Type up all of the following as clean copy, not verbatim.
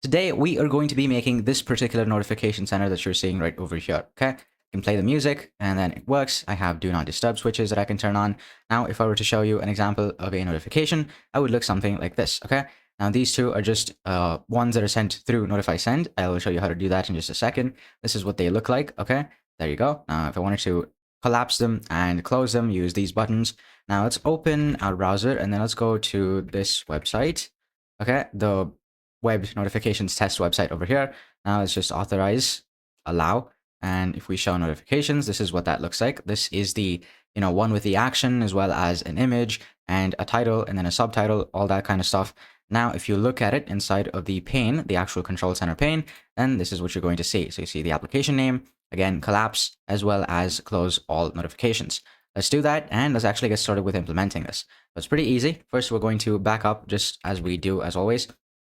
Today, we are going to be making this particular notification center that you're seeing right over here, okay? You can play the music, and then it works. I have do not disturb switches that I can turn on. Now, if I were to show you an example of a notification, I would look something like this, okay? Now, these two are just ones that are sent through Notify Send. I will show you how to do that in just a second. This is what they look like, okay? There you go. Now, if I wanted to collapse them and close them, use these buttons. Now, let's open our browser, and then let's go to this website, okay? The web notifications test website over here. Now let's just authorize, allow, and if we show notifications, this is what that looks like. This is the one with the action as well as an image and a title and then a subtitle, all that kind of stuff. Now, if you look at it inside of the pane, the actual control center pane, then this is what you're going to see. So you see the application name, again, collapse, as well as close all notifications. Let's do that, and let's actually get started with implementing this. So it's pretty easy. First, we're going to back up just as we do as always,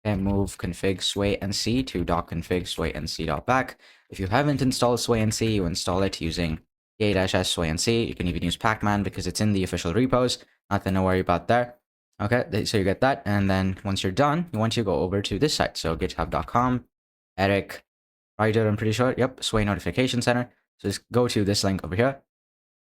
and move config SwayNC to .config SwayNC.back. If you haven't installed SwayNC, you install it using a-s SwayNC. You can even use Pacman because it's in the official repos. Nothing to worry about there. Okay, so you get that, and then once you're done, you want to go over to this site. So github.com, Eric, Ryder, I'm pretty sure. Yep, Sway Notification Center. So just go to this link over here.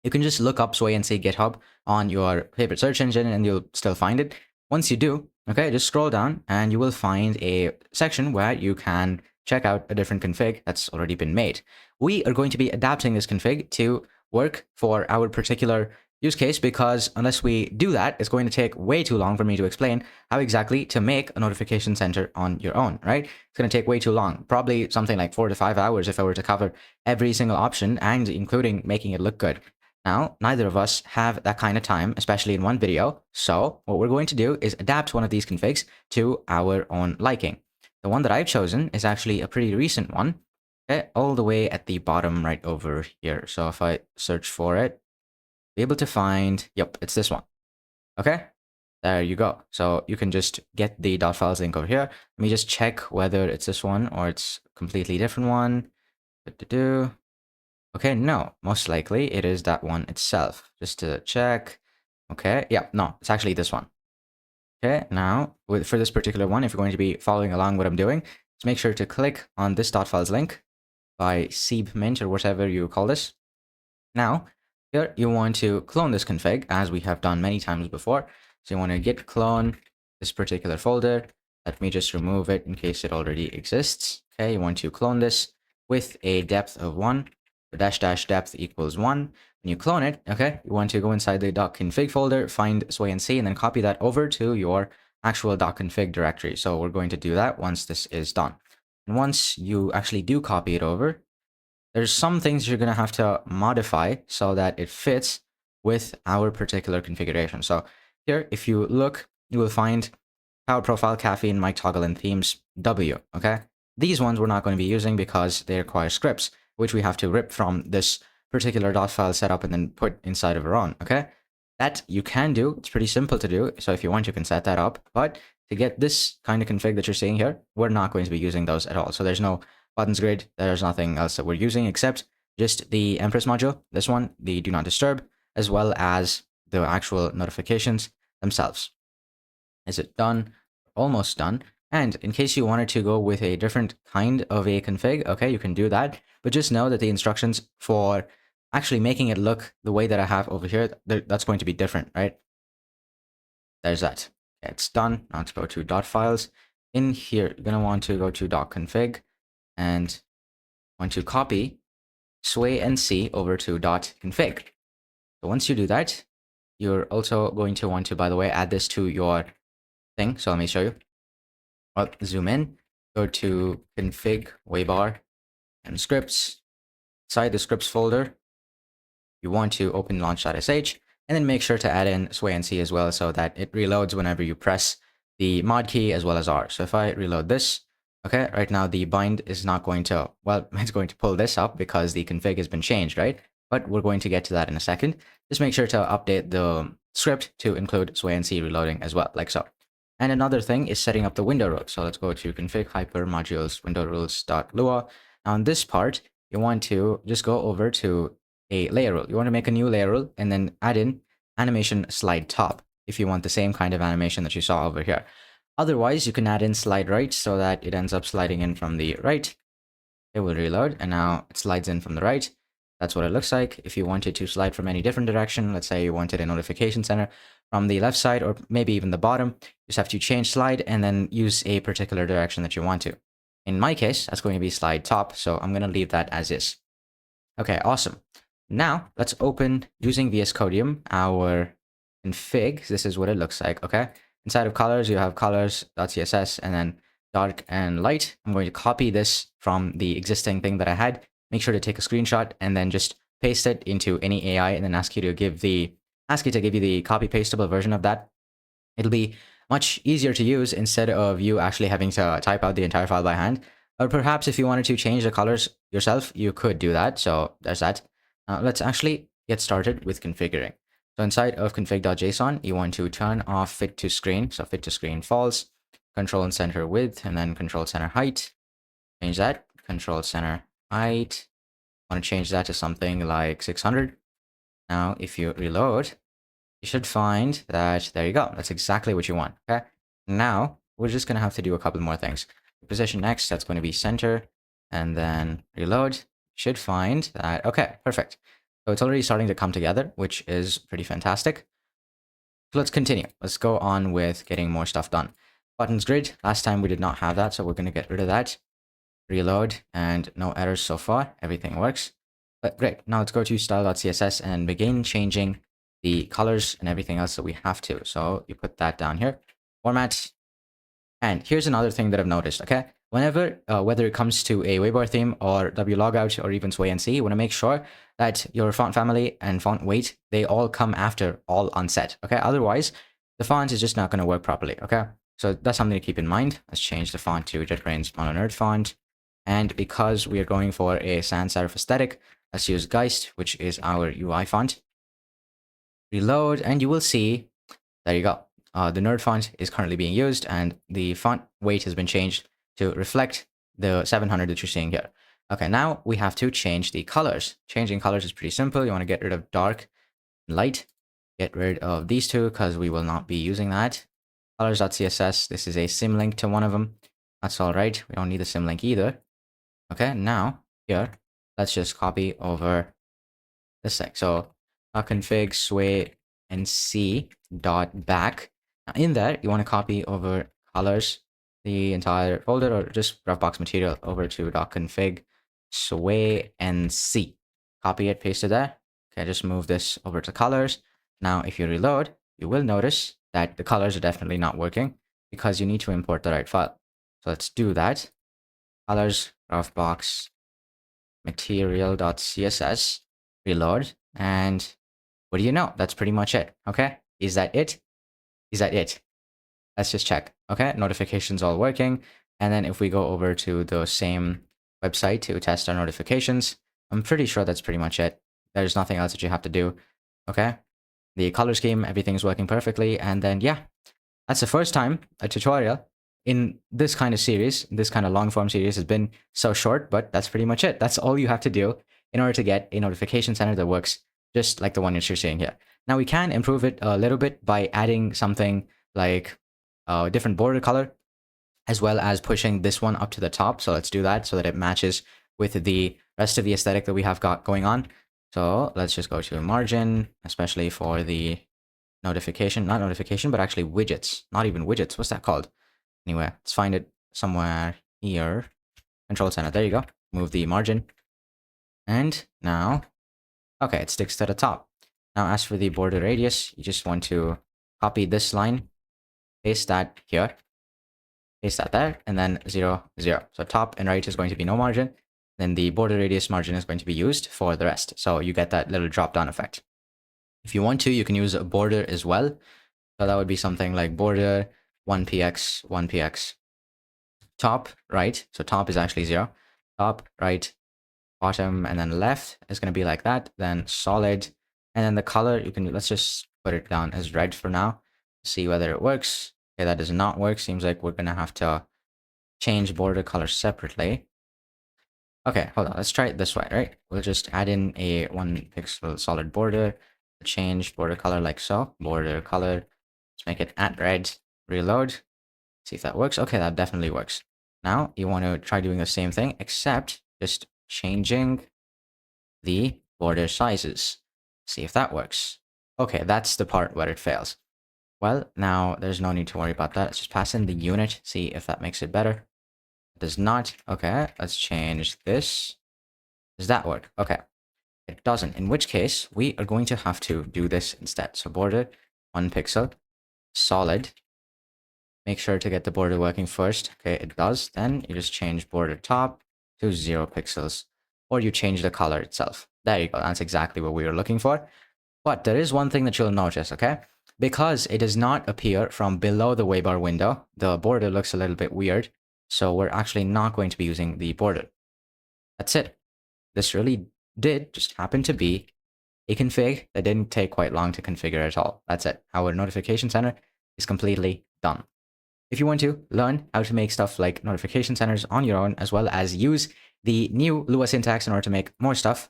You can just look up SwayNC GitHub on your favorite search engine and you'll still find it. Once you do, okay, just scroll down and you will find a section where you can check out a different config that's already been made. We are going to be adapting this config to work for our particular use case because unless we do that, it's going to take way too long for me to explain how exactly to make a notification center on your own, right? It's going to take way too long, probably something like 4 to 5 hours if I were to cover every single option and including making it look good. Now, neither of us have that kind of time, especially in one video. So what we're going to do is adapt one of these configs to our own liking. The one that I've chosen is actually a pretty recent one, okay, all the way at the bottom right over here. So if I search for it, be able to find, yep, it's this one. Okay, there you go. So you can just get the .files link over here. Let me just check whether it's this one or it's a completely different one. Okay, no, most likely it is that one itself. Just to check. Okay, yeah, no, it's actually this one. Okay, now for this particular one, if you're going to be following along what I'm doing, just make sure to click on this .files link by seebmint or whatever you call this. Now, here you want to clone this config as we have done many times before. So you want to git clone this particular folder. Let me just remove it in case it already exists. Okay, you want to clone this with a depth of 1. The --depth equals 1. When you clone it, okay, you want to go inside the .config folder, find SwayNC, and then copy that over to your actual .config directory. So we're going to do that once this is done. And once you actually do copy it over, there's some things you're going to have to modify so that it fits with our particular configuration. So here, if you look, you will find power profile, caffeine, mic toggle, and themes W, okay? These ones we're not going to be using because they require scripts, which we have to rip from this particular .file setup and then put inside of our own, okay? That you can do. It's pretty simple to do. So if you want, you can set that up. But to get this kind of config that you're seeing here, we're not going to be using those at all. So there's no buttons grid. There's nothing else that we're using except just the Empress module, this one, the do not disturb, as well as the actual notifications themselves. Is it done? Almost done. And in case you wanted to go with a different kind of a config, okay, you can do that. But just know that the instructions for actually making it look the way that I have over here, that's going to be different, right? There's that. Okay, it's done. Now let's go to .files. In here, you're going to want to go to .config and want to copy SwayNC over to .config. So once you do that, you're also going to want to, by the way, add this to your thing. So let me show you. I'll zoom in, go to config, waybar, and scripts. Inside the scripts folder, you want to open launch.sh, and then make sure to add in SwayNC as well so that it reloads whenever you press the mod key as well as R. So if I reload this, okay, right now the bind is not going to, well, it's going to pull this up because the config has been changed, right? But we're going to get to that in a second. Just make sure to update the script to include SwayNC reloading as well, like so. And another thing is setting up the window rules. So let's go to config hyper modules window rules.lua. Now on this part, you want to just go over to a layer rule. You want to make a new layer rule and then add in animation slide top if you want the same kind of animation that you saw over here. Otherwise, you can add in slide right so that it ends up sliding in from the right. It will reload, and now it slides in from the right. That's what it looks like. If you wanted to slide from any different direction, let's say you wanted a notification center from the left side or maybe even the bottom, you just have to change slide and then use a particular direction that you want to. In my case, that's going to be slide top, so I'm going to leave that as is. Okay, awesome. Now, let's open, using VS Codium, our config. This is what it looks like, okay? Inside of colors, you have colors.css and then dark and light. I'm going to copy this from the existing thing that I had. Make sure to take a screenshot and then just paste it into any AI and then ask you to give you the copy pastable version of that. It'll be much easier to use instead of you actually having to type out the entire file by hand. Or perhaps if you wanted to change the colors yourself, you could do that. So there's that. Let's actually get started with configuring. So inside of config.json, you want to turn off fit to screen. So fit to screen false, control and center width, and then control center height. Change that, control center height. I want to change that to something like 600. Now, if you reload, you should find that, there you go. That's exactly what you want, okay? Now, we're just going to have to do a couple more things. Position next, that's going to be center, and then reload. You should find that, okay, perfect. So it's already starting to come together, which is pretty fantastic. So let's continue. Let's go on with getting more stuff done. Buttons grid, last time we did not have that, so we're going to get rid of that. Reload, and no errors so far. Everything works. But great, now let's go to style.css and begin changing the colors and everything else that we have to. So you put that down here. Format. And here's another thing that I've noticed, okay? Whenever, whether it comes to a Waybar theme or wlogout or even SwayNC, you want to make sure that your font family and font weight, they all come after all unset, okay? Otherwise, the font is just not going to work properly, okay? So that's something to keep in mind. Let's change the font to JetBrains Mono Nerd font. And because we are going for a sans serif aesthetic, let's use Geist, which is our UI font. Reload, and you will see, there you go. The nerd font is currently being used, and the font weight has been changed to reflect the 700 that you're seeing here. Okay, now we have to change the colors. Changing colors is pretty simple. You want to get rid of dark and light. Get rid of these two because we will not be using that. Colors.css, this is a symlink to one of them. That's all right. We don't need the symlink either. Okay, now here, let's just copy over this thing. So config SwayNC dot back. Now in there, you want to copy over colors, the entire folder, or just rough material over to .config SwayNC. Copy it, paste it there. Okay, just move this over to colors. Now, if you reload, you will notice that the colors are definitely not working because you need to import the right file. So let's do that. Colors, roughbox material.css, reload, and what do you know? That's pretty much it. Okay, is that it? Is that it? Let's just check. Okay, notifications all working. And then if we go over to the same website to test our notifications, I'm pretty sure that's pretty much it. There's nothing else that you have to do. Okay, the color scheme, everything's working perfectly. And then, yeah, that's the first time a tutorial in this kind of series, this kind of long form series has been so short, but that's pretty much it. That's all you have to do in order to get a notification center that works just like the one that you're seeing here. Now we can improve it a little bit by adding something like a different border color, as well as pushing this one up to the top. So let's do that so that it matches with the rest of the aesthetic that we have got going on. So let's just go to margin, especially for the notification, not notification, but actually widgets, not even widgets. What's that called? Anyway, let's find it somewhere here. Control center, there you go. Move the margin. And now, okay, it sticks to the top. Now, as for the border radius, you just want to copy this line, paste that here, paste that there, and then 0, 0. So top and right is going to be no margin. Then the border radius margin is going to be used for the rest. So you get that little drop down effect. If you want to, you can use a border as well. So that would be something like border 1px, 1px. Top, right. So top is actually 0. Top, right, bottom, and then left is going to be like that. Then solid. And then the color, you can, let's just put it down as red for now. See whether it works. Okay, that does not work. Seems like we're going to have to change border color separately. Okay, hold on. Let's try it this way, right? We'll just add in a 1 pixel solid border. Change border color like so. Border color. Let's make it at red. Reload. See if that works. Okay, that definitely works. Now you want to try doing the same thing, except just changing the border sizes. See if that works. Okay, that's the part where it fails. Well, now there's no need to worry about that. Let's just pass in the unit, see if that makes it better. It does not. Okay, let's change this. Does that work? Okay, it doesn't. In which case, we are going to have to do this instead. So border, 1 pixel, solid. Make sure to get the border working first. Okay, it does. Then you just change border top to 0 pixels. Or you change the color itself. There you go. That's exactly what we were looking for. But there is one thing that you'll notice, okay? Because it does not appear from below the waybar window, the border looks a little bit weird. So we're actually not going to be using the border. That's it. This really did just happen to be a config that didn't take quite long to configure at all. That's it. Our notification center is completely done. If you want to learn how to make stuff like notification centers on your own, as well as use the new Lua syntax in order to make more stuff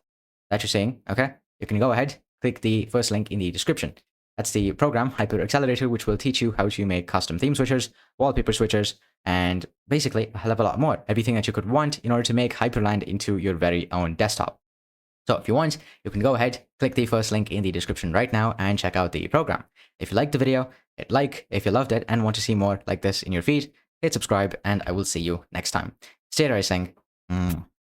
that you're seeing, okay, you can go ahead, click the first link in the description. That's the program Hyper Accelerator, which will teach you how to make custom theme switchers, wallpaper switchers, and basically a hell of a lot more. Everything that you could want in order to make Hyprland into your very own desktop. So if you want, you can go ahead, click the first link in the description right now and check out the program. If you liked the video, hit like. If you loved it and want to see more like this in your feed, hit subscribe, and I will see you next time. Stay racing.